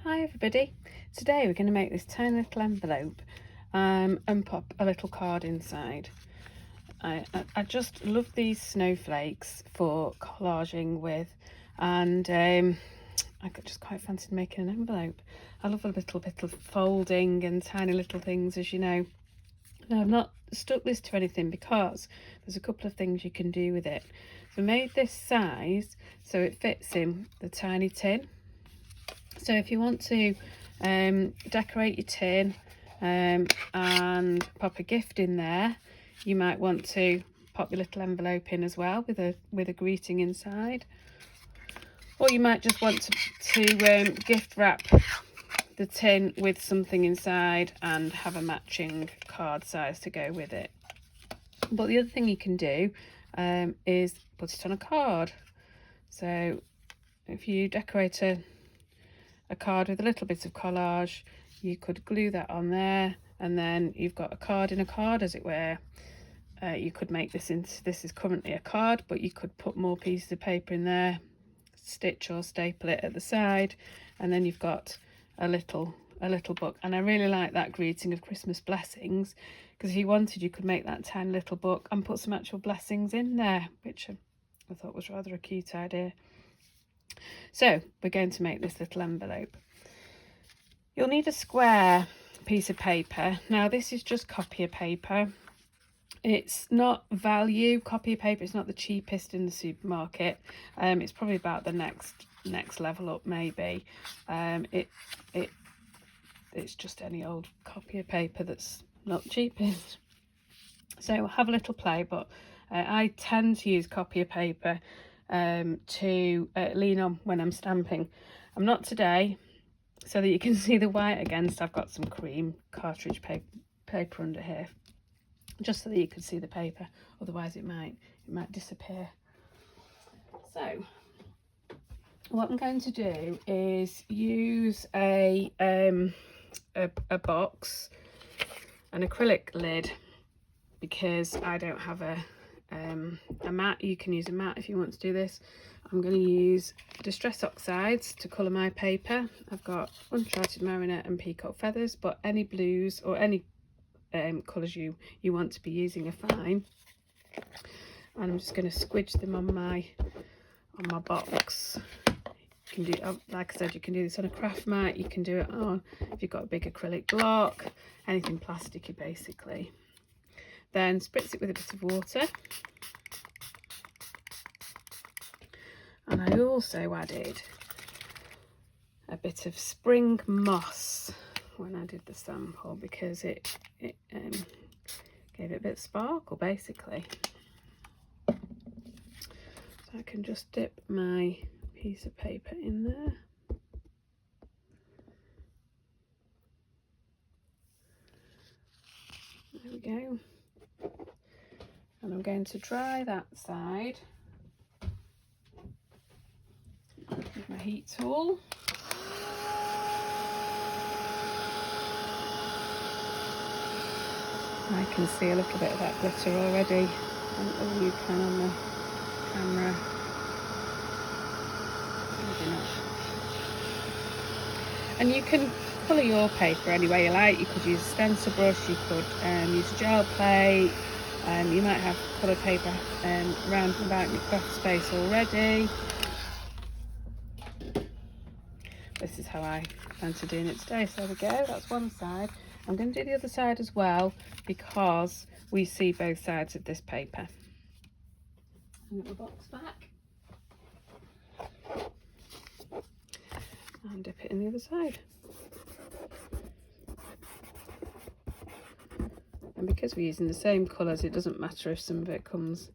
Hi everybody, today we're going to make this tiny little envelope and pop a little card inside. I just love these snowflakes for collaging with, and I just quite fancied making an envelope. I love a little bit of folding and tiny little things, as you know. Now I've not stuck this to anything because there's a couple of things you can do with it. So I made this size so it fits in the tiny tin. So if you want to decorate your tin and pop a gift in there, you might want to pop your little envelope in as well with a greeting inside. Or you might just want to gift wrap the tin with something inside and have a matching card size to go with it. But the other thing you can do is put it on a card. So if you decorate a card with a little bit of collage, you could glue that on there, and then you've got a card in a card, as it were. You could make this into, this is currently a card, but you could put more pieces of paper in there, stitch or staple it at the side, and then you've got a little book. And I really like that greeting of Christmas blessings, because if you wanted, you could make that tiny little book and put some actual blessings in there, which I thought was rather a cute idea. So we're going to make this little envelope. You'll need a square piece of paper. Now this is just copier paper. It's not value copier paper. It's not the cheapest in the supermarket. It's probably about the next level up, maybe. It's just any old copier paper that's not cheapest. So have a little play, but I tend to use copier paper to lean on when I'm stamping. I'm not today, so that you can see the white against. I've got some cream cartridge paper under here, just so that you can see the paper, otherwise it might disappear. So what I'm going to do is use a box, an acrylic lid, because I don't have a mat. You can use a mat if you want to do this. I'm going to use Distress Oxides to colour my paper. I've got Uncharted Marionette and Peacock Feathers, but any blues or any colours you want to be using are fine. And I'm just going to squidge them on my box. You can do, like I said, you can do this on a craft mat. You can do it on, if you've got a big acrylic block, anything plasticky basically. Then spritz it with a bit of water. And I also added a bit of spring moss when I did the sample, because it gave it a bit of sparkle basically. So I can just dip my piece of paper in there. There we go. And I'm going to dry that side with my heat tool. I can see a little bit of that glitter already. I don't know whether you can on the camera. Maybe not. And you can colour your paper any way you like. You could use a stencil brush, you could use a gel plate. You might have coloured paper around and about in your craft space already. This is how I fancy doing it today. So there we go, that's one side. I'm going to do the other side as well, because we see both sides of this paper. Put the box back and dip it in the other side. And because we're using the same colours, it doesn't matter if some of it comes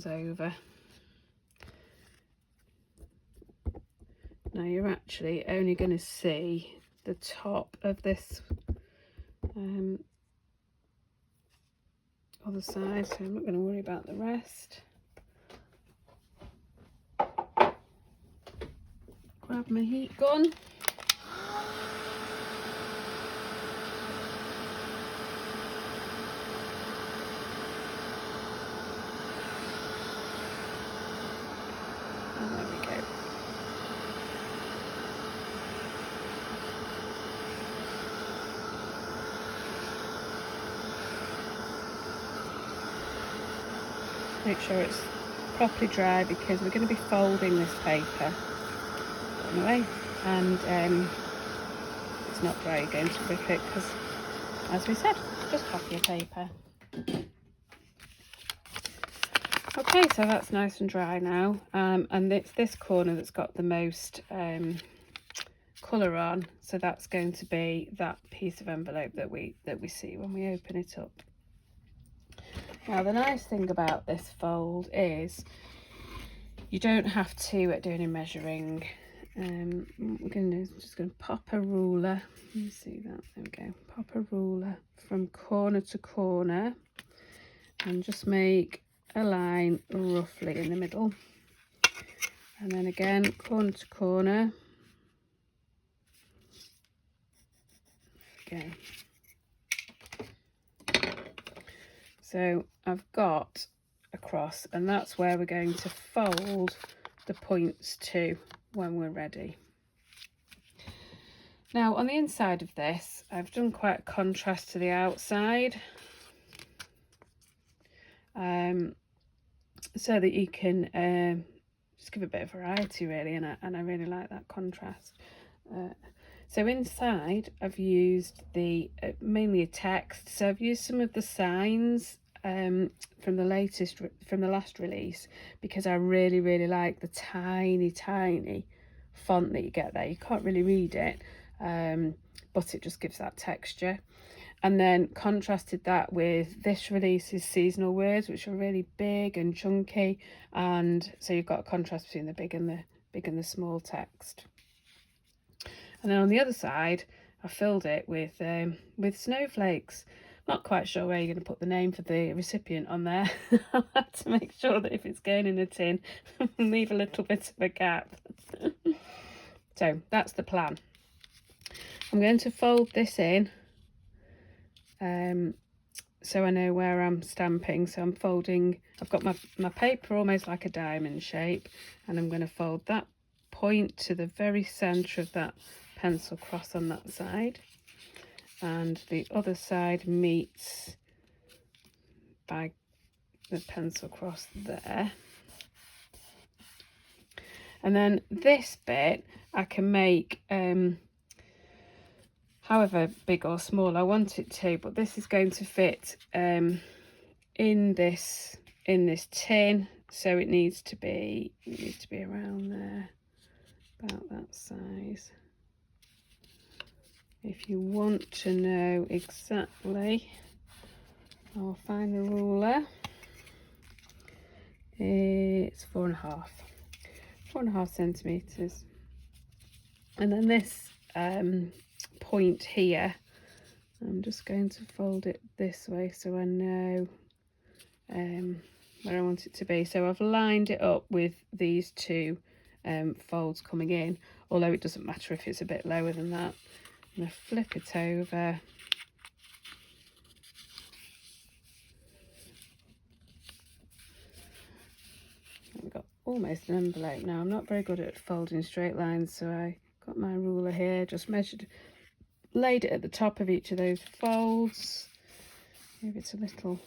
over. Now you're actually only going to see the top of this other side, so I'm not going to worry about the rest. Grab my heat gun. And there we go. make sure it's properly dry, because we're going to be folding this paper anyway, and it's not dry, you're going to rip it, because as we said, just copy a paper. Okay, so that's nice and dry now, and it's this corner that's got the most colour on, so that's going to be that piece of envelope that we see when we open it up. Now the nice thing about this fold is you don't have to do any measuring. What we're going to do is just going to pop a ruler. Let me see that. There we go. Pop a ruler from corner to corner and just make a line roughly in the middle. And then again, corner to corner. Okay. So I've got a cross, and that's where we're going to fold the points to when we're ready. Now on the inside of this, I've done quite a contrast to the outside, so that you can just give a bit of variety really, and I really like that contrast. So inside I've used the mainly a text, so I've used some of the signs from the last release, because I really like the tiny font that you get there. You can't really read it, but it just gives that texture. And then contrasted that with this release's seasonal words, which are really big and chunky, and so you've got a contrast between the big and the small text. And then on the other side, I filled it with snowflakes. Not quite sure where you're going to put the name for the recipient on there. I'll have to make sure that if it's going in a tin, leave a little bit of a gap. So that's the plan. I'm going to fold this in, so I know where I'm stamping. So I'm folding, I've got my paper almost like a diamond shape, and I'm going to fold that point to the very centre of that pencil cross on that side, and the other side meets by the pencil cross there. And then this bit I can make however big or small I want it to, but this is going to fit in this tin, so it needs to be around there, about that size. If you want to know exactly, I'll find the ruler. It's 4.5 centimeters, and then this point here, I'm just going to fold it this way so I know where I want it to be. So I've lined it up with these two folds coming in, although it doesn't matter if it's a bit lower than that. I'm going to flip it over. I've got almost an envelope now. I'm not very good at folding straight lines, so I got my ruler here, just measured, laid it at the top of each of those folds, give it a little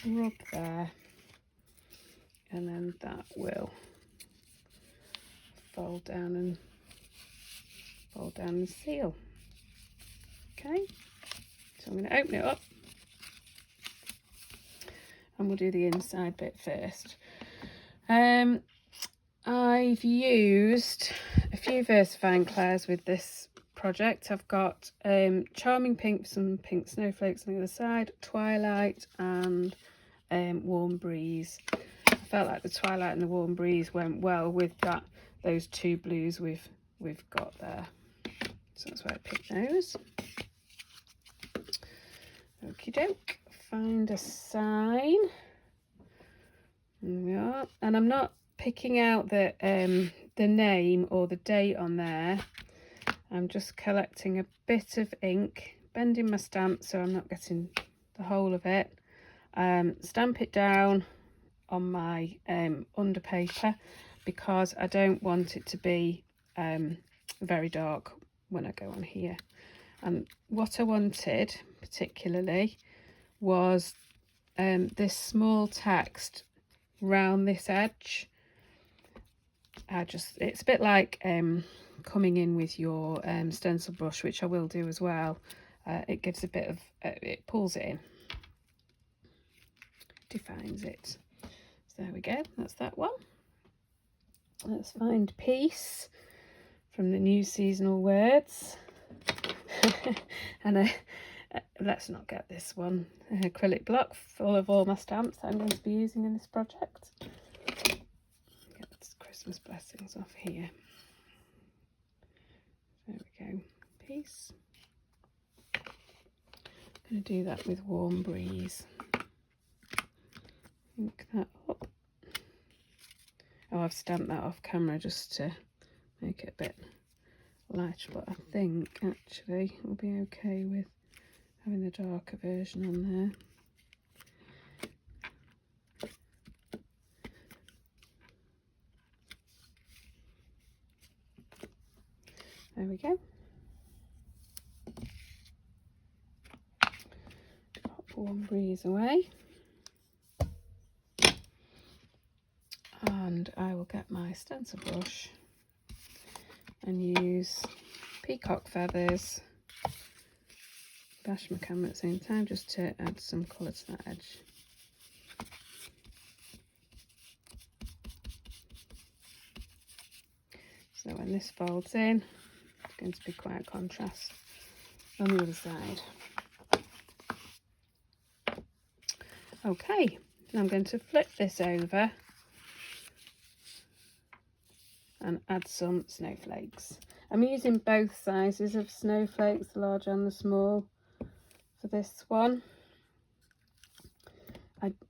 rub there, and then that will fold down and seal. Okay, so I'm going to open it up, and we'll do the inside bit first. I've used a few VersaFine Clairs with this project. I've got Charming Pink, some pink snowflakes on the other side, Twilight, and Warm Breeze. I felt like the Twilight and the Warm Breeze went well with those two blues we've got there, so that's why I picked those. Okie doke, find a sign. There we are, and I'm not picking out the name or the date on there. I'm just collecting a bit of ink, bending my stamp so I'm not getting the whole of it. Stamp it down on my under paper, because I don't want it to be very dark when I go on here. And what I wanted particularly was this small text round this edge. It's a bit like coming in with your stencil brush, which I will do as well. It gives a bit of, it pulls it in, defines it. So there we go, that's that one. Let's find peace from the new seasonal words. And let's not get this one. An acrylic block full of all my stamps that I'm going to be using in this project. Get the Christmas blessings off here. There we go. Peace. I'm going to do that with Warm Breeze. Ink that up. Oh, I've stamped that off camera just to make it a bit lighter, but I think actually we'll be okay with having the darker version on there. There we go. Pop Warm Breeze away. And I will get my stencil brush and use peacock feathers, bash my camera at the same time just to add some colour to that edge. So when this folds in, it's going to be quite a contrast on the other side. Okay, now I'm going to flip this over and add some snowflakes. I'm using both sizes of snowflakes, the large and the small, for this one.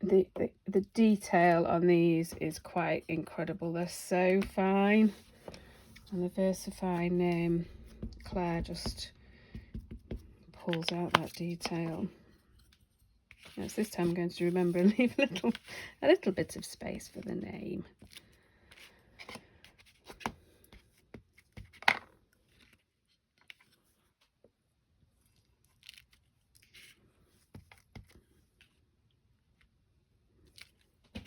The detail on these is quite incredible. They're so fine, and the VersaFine Claire just pulls out that detail. Yes, this time I'm going to remember and leave a little bit of space for the name.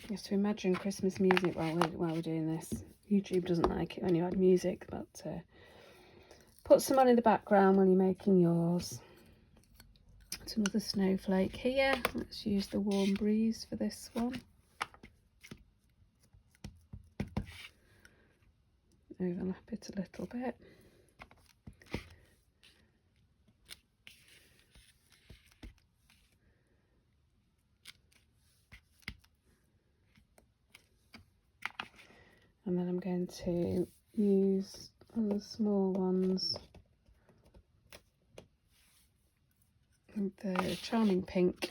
Yes, to imagine Christmas music while we're doing this. YouTube doesn't like it when you add music, but put some on in the background when you're making yours. It's another snowflake here. Let's use the Warm Breeze for this one. Overlap it a little bit. And then I'm going to use on the small ones the Charming Pink.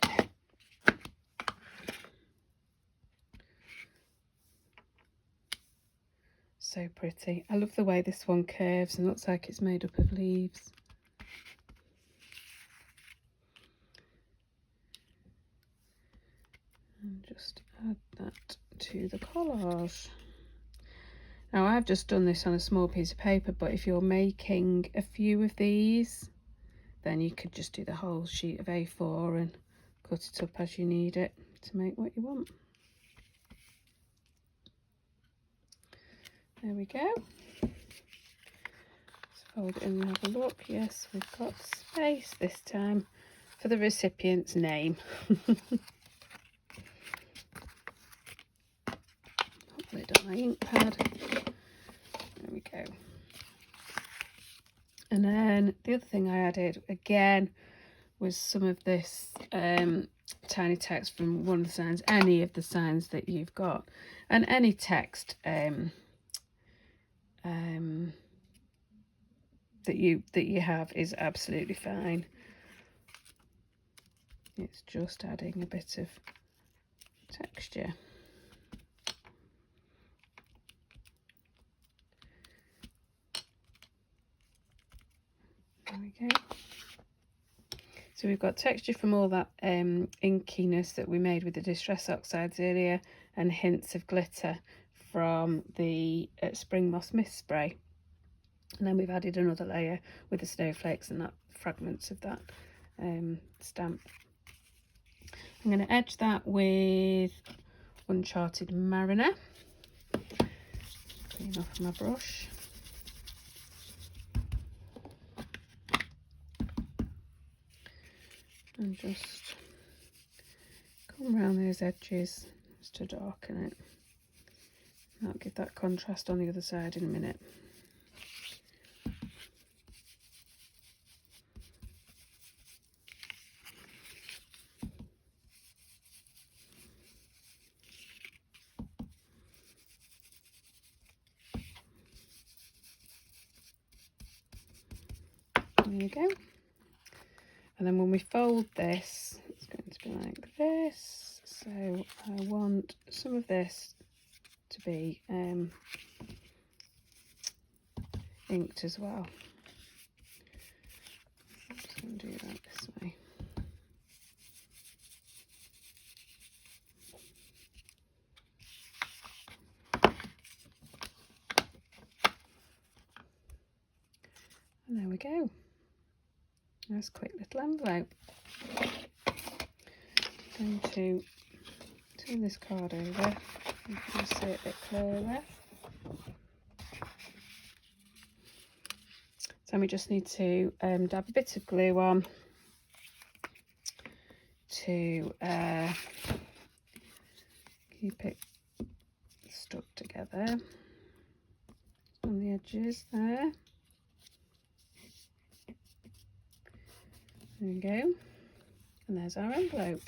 So pretty. I love the way this one curves and looks like it's made up of leaves. And just add that to the collage. Now I've just done this on a small piece of paper, but if you're making a few of these, then you could just do the whole sheet of A4 and cut it up as you need it to make what you want. There we go. Let's fold it in and have a look. Yes, we've got space this time for the recipient's name. Put it on my ink pad. There we go. And then the other thing I added again was some of this tiny text from one of the signs, any of the signs that you've got, and any text that you have is absolutely fine. It's just adding a bit of texture. There we go. So we've got texture from all that inkiness that we made with the Distress Oxides earlier, and hints of glitter from the Spring Moss Mist Spray. And then we've added another layer with the snowflakes and that fragments of that stamp. I'm going to edge that with Uncharted Mariner. Clean off my brush. And just come around those edges just to darken it. I'll give that contrast on the other side in a minute. There you go. And then when we fold this, it's going to be like this. So I want some of this to be inked as well. I'm just going to do that this way. And there we go. Nice quick little envelope. I'm going to turn this card over. You can see it a bit clearer. So we just need to dab a bit of glue on to keep it stuck together on the edges there. There we go. And there's our envelope.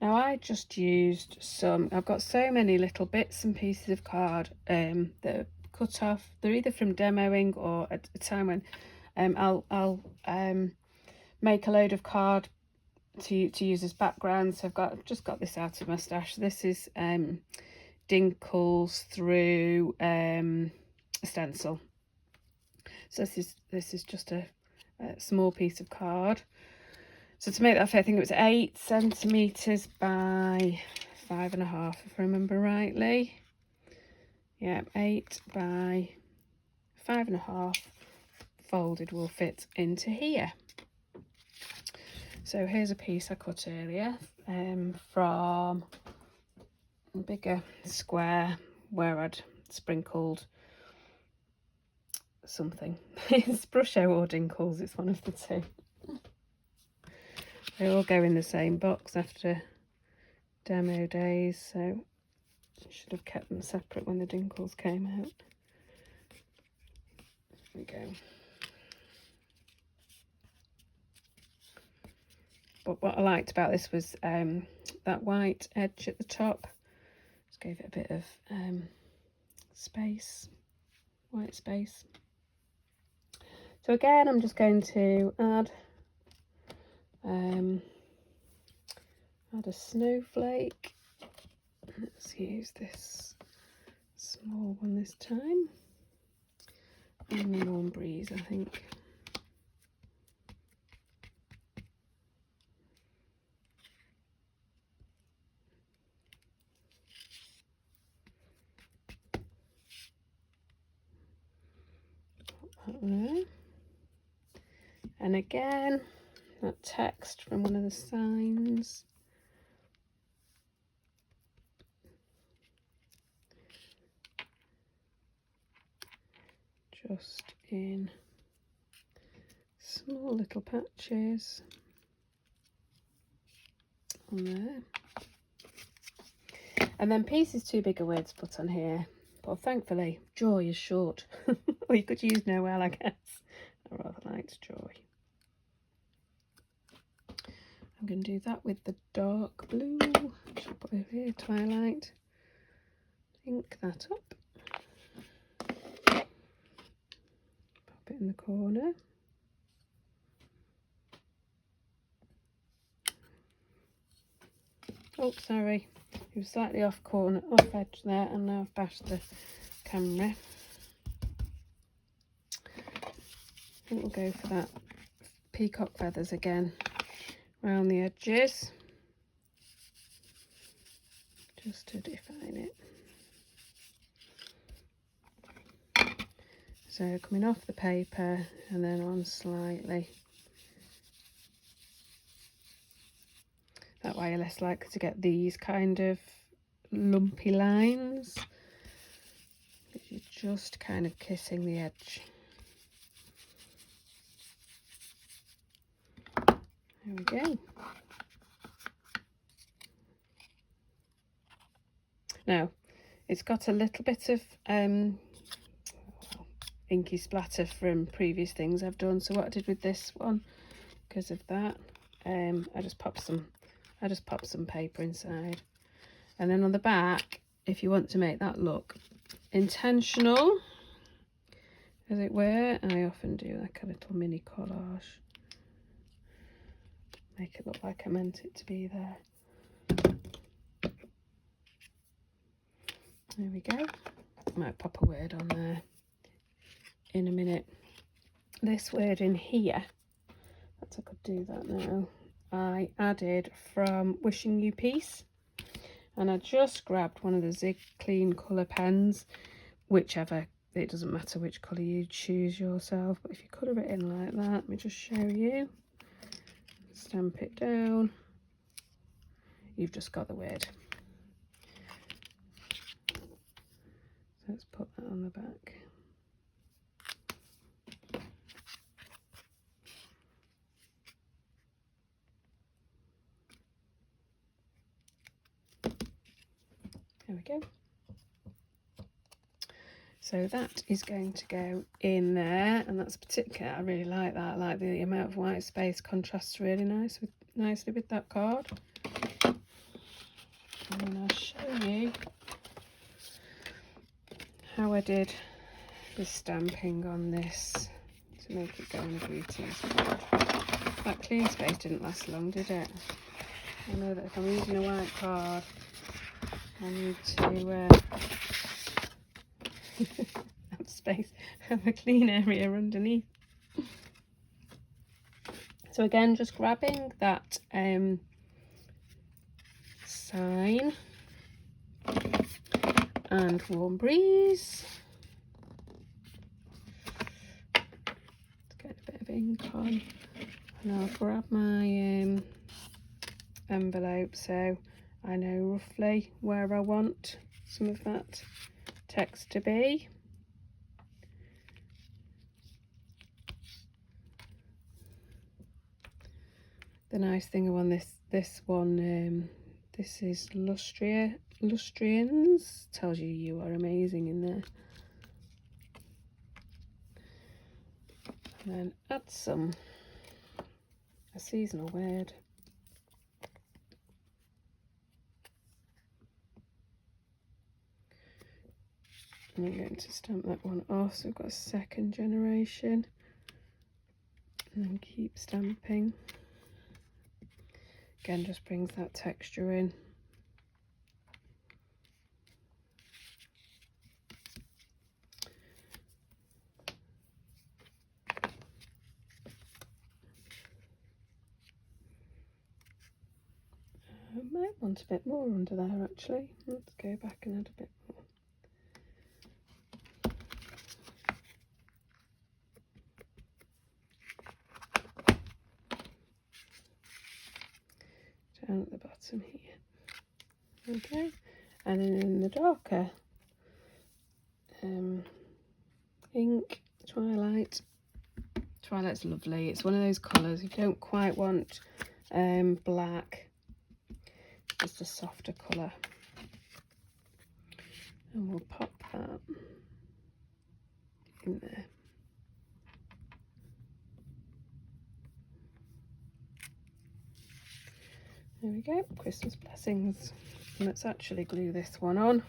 Now I just used some, I've got so many little bits and pieces of card that are cut off. They're either from demoing or at a time when I'll make a load of card to use as background. So I've just got this out of my stash. This is Dinkles through a stencil. So this is just a small piece of card. So to make that fit, I think it was 8 centimetres by 5.5, if I remember rightly. Yeah, 8 by 5.5 folded will fit into here. So here's a piece I cut earlier from a bigger square where I'd sprinkled something. It's Brusho or Dinkles, it's one of the two. They all go in the same box after demo days, so I should have kept them separate when the Dinkles came out. There we go. But what I liked about this was that white edge at the top. Just gave it a bit of space, white space. So again, I'm just going to add a snowflake. Let's use this small one this time. And Warm Breeze, I think. Put that there. And again, that text from one of the signs. Just in small little patches on there. And then Peace is too big a word to put on here, but thankfully Joy is short. Or you could use Noel, I guess. I rather liked Joy. I'm going to do that with the dark blue. I'll put over here, Twilight. Ink that up. Pop it in the corner. Oh, sorry. It was slightly off edge there, and now I've bashed the camera. I think we'll go for that peacock feathers again around the edges, just to define it. So coming off the paper and then on slightly. less likely to get these kind of lumpy lines. You're just kind of kissing the edge. There we go. Now, it's got a little bit of inky splatter from previous things I've done. So what I did with this one, because of that, I just popped some paper inside. And then on the back, if you want to make that look intentional, as it were, I often do like a little mini collage. Make it look like I meant it to be there. There we go. I might pop a word on there in a minute. This word in here, perhaps I could do that now. I added from Wishing You Peace, and I just grabbed one of the Zig Clean colour pens, whichever, it doesn't matter which colour you choose yourself, but if you colour it in like that, let me just show you. Stamp it down, you've just got the word. So let's put that on the back. There we go. So that is going to go in there, and that's particular. I really like that. I like the amount of white space contrasts really nicely with that card. And then I'll show you how I did the stamping on this to make it go on a greetings card. That clean space didn't last long, did it? I know that if I'm using a white card, I need to have space, have a clean area underneath. So again, just grabbing that sign and Warm Breeze. Let's get a bit of ink on, and I'll grab my envelope so I know roughly where I want some of that text to be. The nice thing on this one, this is Lustrians, tells you are amazing in there. And then add a seasonal word. And I'm going to stamp that one off, so we've got a second generation, and then keep stamping. Again, just brings that texture in. I might want a bit more under there actually. Let's go back and add a bit more. Down at the bottom here. Okay, and then in the darker ink, Twilight's lovely. It's one of those colours you don't quite want black, just a softer colour, and we'll pop that in there. There we go, Christmas blessings. And let's actually glue this one on.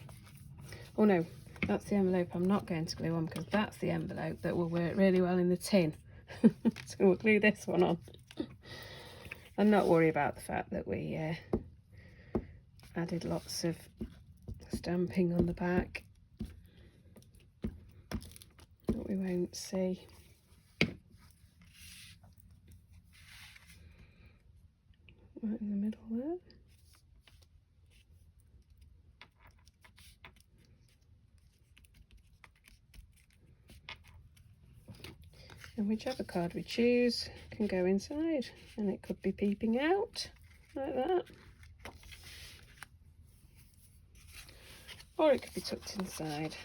Oh no, that's the envelope I'm not going to glue on, because that's the envelope that will work really well in the tin. So we'll glue this one on and not worry about the fact that we added lots of stamping on the back that we won't see. Right in the middle there. And whichever card we choose can go inside, and it could be peeping out like that. or it could be tucked inside.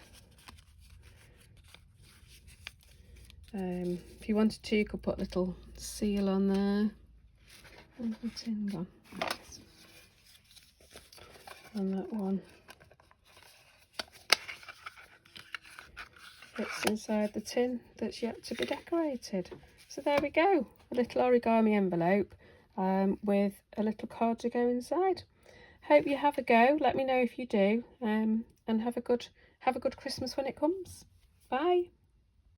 If you wanted to, you could put a little seal on there. Where's the tin gone? On that one. Fits inside the tin that's yet to be decorated. So there we go, a little origami envelope with a little card to go inside. Hope you have a go. Let me know if you do, and have a good Christmas when it comes. Bye.